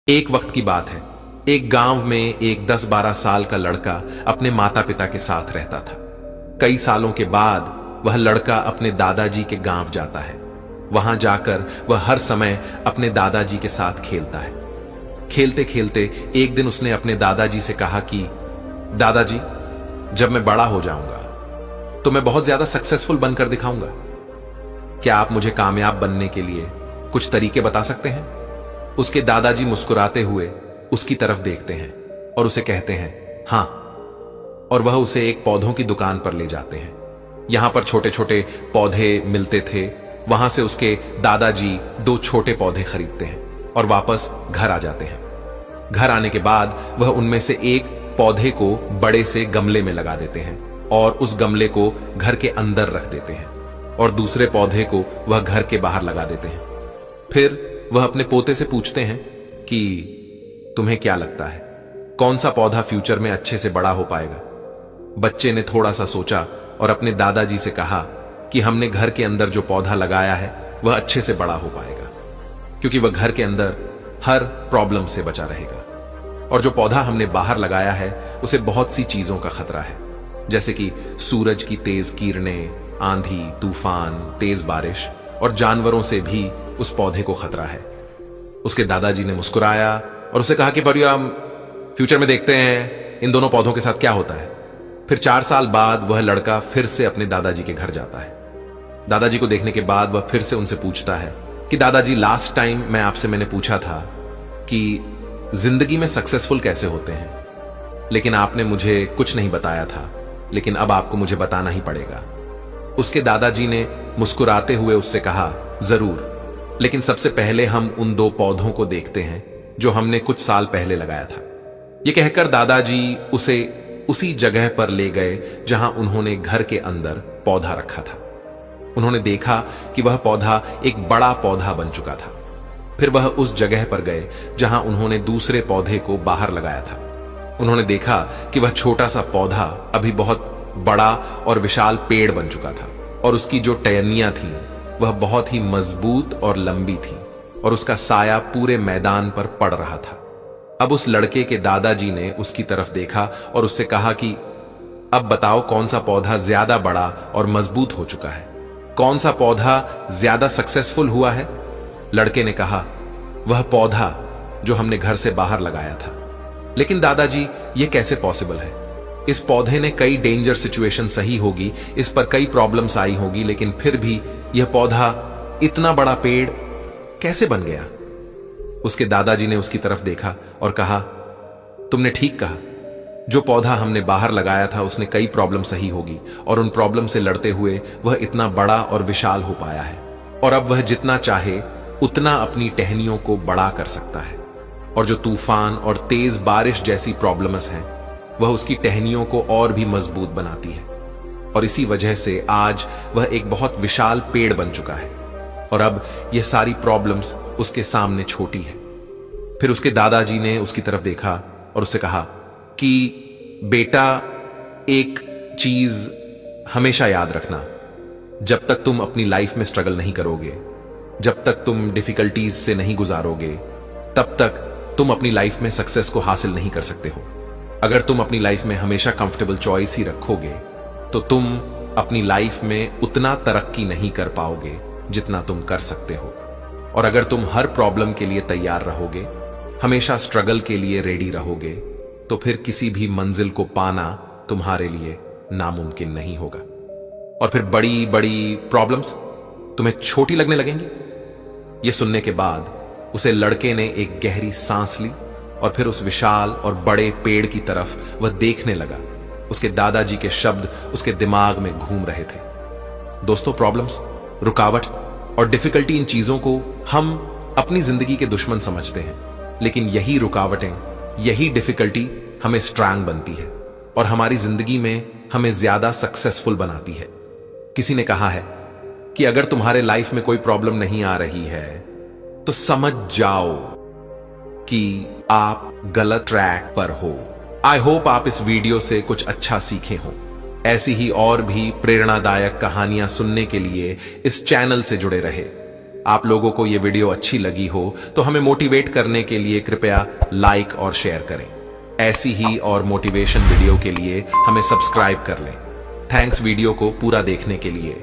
एक वक्त की बात है। एक गांव में एक 10-12 साल का लड़का अपने माता पिता के साथ रहता था। कई सालों के बाद वह लड़का अपने दादाजी के गांव जाता है। वहां जाकर वह हर समय अपने दादाजी के साथ खेलता है। खेलते खेलते एक दिन उसने अपने दादाजी से कहा कि दादाजी, जब मैं बड़ा हो जाऊंगा तो मैं बहुत ज्यादा सक्सेसफुल बनकर दिखाऊंगा। क्या आप मुझे कामयाब बनने के लिए कुछ तरीके बता सकते हैं? उसके दादाजी मुस्कुराते हुए उसकी तरफ देखते हैं और उसे कहते हैं हां, और वह उसे एक पौधों की दुकान पर ले जाते हैं। यहां पर छोटे छोटे पौधे मिलते थे। वहां से उसके दादाजी 2 छोटे पौधे खरीदते हैं और वापस घर आ जाते हैं। घर आने के बाद वह उनमें से एक पौधे को बड़े से गमले में लगा देते हैं और उस गमले को घर के अंदर रख देते हैं और दूसरे पौधे को वह घर के बाहर लगा देते हैं। फिर वह अपने पोते से पूछते हैं कि तुम्हें क्या लगता है, कौन सा पौधा फ्यूचर में अच्छे से बड़ा हो पाएगा? बच्चे ने थोड़ा सा सोचा और अपने दादाजी से कहा कि हमने घर के अंदर जो पौधा लगाया है वह अच्छे से बड़ा हो पाएगा, क्योंकि वह घर के अंदर हर प्रॉब्लम से बचा रहेगा। और जो पौधा हमने बाहर लगाया है उसे बहुत सी चीजों का खतरा है, जैसे कि सूरज की तेज किरणें, आंधी, तूफान, तेज बारिश और जानवरों से भी उस पौधे को खतरा है। उसके दादाजी ने मुस्कुराया और उसे कहा कि परिया, फ्यूचर में देखते हैं इन दोनों पौधों के साथ क्या होता है। फिर 4 साल बाद वह लड़का फिर से अपने दादाजी के घर जाता है। दादाजी को देखने के बाद वह फिर से उनसे पूछता है कि दादाजी, लास्ट टाइम मैंने पूछा था कि जिंदगी में सक्सेसफुल कैसे होते हैं, लेकिन आपने मुझे कुछ नहीं बताया था, लेकिन अब आपको मुझे बताना ही पड़ेगा। उसके दादाजी ने मुस्कुराते हुए उससे कहा, जरूर, लेकिन सबसे पहले हम उन 2 पौधों को देखते हैं जो हमने कुछ साल पहले लगाया था। यह कहकर दादाजी उसे उसी जगह पर ले गए जहां उन्होंने घर के अंदर पौधा रखा था। उन्होंने देखा कि वह पौधा एक बड़ा पौधा बन चुका था। फिर वह उस जगह पर गए जहां उन्होंने दूसरे पौधे को बाहर लगाया था। उन्होंने देखा कि वह छोटा सा पौधा अभी बहुत बड़ा और विशाल पेड़ बन चुका था और उसकी जो टहनियां थी वह बहुत ही मजबूत और लंबी थी और उसका साया पूरे मैदान पर पड़ रहा था। अब उस लड़के के दादाजी ने उसकी तरफ देखा और उससे कहा कि अब बताओ, कौन सा पौधा ज्यादा बड़ा और मजबूत हो चुका है, कौन सा पौधा ज्यादा सक्सेसफुल हुआ है? लड़के ने कहा, वह पौधा जो हमने घर से बाहर लगाया था। लेकिन दादाजी, यह कैसे पॉसिबल है? इस पौधे ने कई डेंजर सिचुएशन सही होगी, इस पर कई प्रॉब्लम्स आई होगी, लेकिन फिर भी यह पौधा इतना बड़ा पेड़ कैसे बन गया? उसके दादाजी ने उसकी तरफ देखा और कहा, तुमने ठीक कहा, जो पौधा हमने बाहर लगाया था उसने कई प्रॉब्लम सही होगी और उन प्रॉब्लम से लड़ते हुए वह इतना बड़ा और विशाल हो पाया है और अब वह जितना चाहे उतना अपनी टहनियों को बड़ा कर सकता है। और जो तूफान और तेज बारिश जैसी प्रॉब्लम्स हैं वह उसकी टहनियों को और भी मजबूत बनाती है और इसी वजह से आज वह एक बहुत विशाल पेड़ बन चुका है और अब यह सारी प्रॉब्लम्स उसके सामने छोटी है। फिर उसके दादाजी ने उसकी तरफ देखा और उससे कहा कि बेटा, एक चीज हमेशा याद रखना, जब तक तुम अपनी लाइफ में स्ट्रगल नहीं करोगे, जब तक तुम डिफिकल्टीज से नहीं गुजारोगे, तब तक तुम अपनी लाइफ में सक्सेस को हासिल नहीं कर सकते हो। अगर तुम अपनी लाइफ में हमेशा कंफर्टेबल चॉइस ही रखोगे तो तुम अपनी लाइफ में उतना तरक्की नहीं कर पाओगे जितना तुम कर सकते हो। और अगर तुम हर प्रॉब्लम के लिए तैयार रहोगे, हमेशा स्ट्रगल के लिए रेडी रहोगे, तो फिर किसी भी मंजिल को पाना तुम्हारे लिए नामुमकिन नहीं होगा और फिर बड़ी बड़ी प्रॉब्लम्स तुम्हें छोटी लगने लगेंगी। यह सुनने के बाद उसे लड़के ने एक गहरी सांस ली और फिर उस विशाल और बड़े पेड़ की तरफ वह देखने लगा। उसके दादाजी के शब्द उसके दिमाग में घूम रहे थे। दोस्तों, प्रॉब्लम्स, रुकावट और डिफिकल्टी, इन चीजों को हम अपनी जिंदगी के दुश्मन समझते हैं, लेकिन यही रुकावटें, यही डिफिकल्टी हमें स्ट्रांग बनती है और हमारी जिंदगी में हमें ज्यादा सक्सेसफुल बनाती है। किसी ने कहा है कि अगर तुम्हारे लाइफ में कोई प्रॉब्लम नहीं आ रही है तो समझ जाओ कि आप गलत ट्रैक पर हो। आई होप आप इस वीडियो से कुछ अच्छा सीखे हो। ऐसी ही और भी प्रेरणादायक कहानियां सुनने के लिए इस चैनल से जुड़े रहे। आप लोगों को ये वीडियो अच्छी लगी हो तो हमें मोटिवेट करने के लिए कृपया लाइक और शेयर करें। ऐसी ही और मोटिवेशन वीडियो के लिए हमें सब्सक्राइब कर लें। थैंक्स वीडियो को पूरा देखने के लिए।